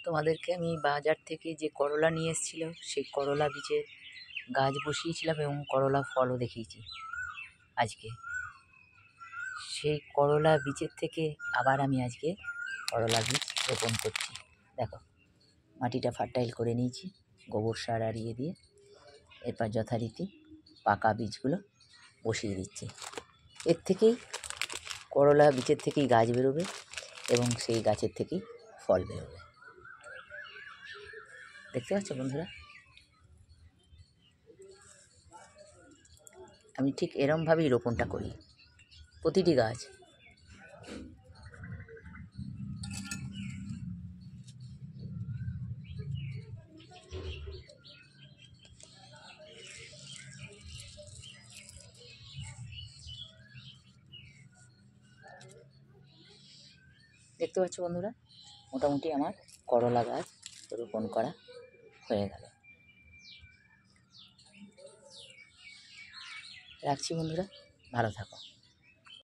তোমাদেরকে আমি বাজার থেকে যে করলা নিয়ে এসেছিল সেই করলা বীজের গাছ বসিয়েছিলাম এবং করলা ফলও দেখিয়েছি আজকে। সেই করলা বীজের থেকে আবার আমি আজকে করলা বীজ রোপণ করছি। দেখো, মাটিটা ফার্টাইল করে নিয়েছি গোবর সার আরিয়ে দিয়ে। এরপর যথারীতি পাকা বীজগুলো বসিয়ে দিচ্ছি। এর থেকেই করলা বীজের থেকেই গাছ বেরোবে এবং সেই গাছের থেকেই ফল বেরোবে। দেখতে পাচ্ছ বন্ধুরা, আমি ঠিক এরমভাবেই রোপণটা করি প্রতিটি গাছ। দেখতে পাচ্ছ বন্ধুরা, মোটামুটি আমার করলা গাছ রোপণ করা হয়ে গেল। রাখছি বন্ধুরা, ভালো থাকো।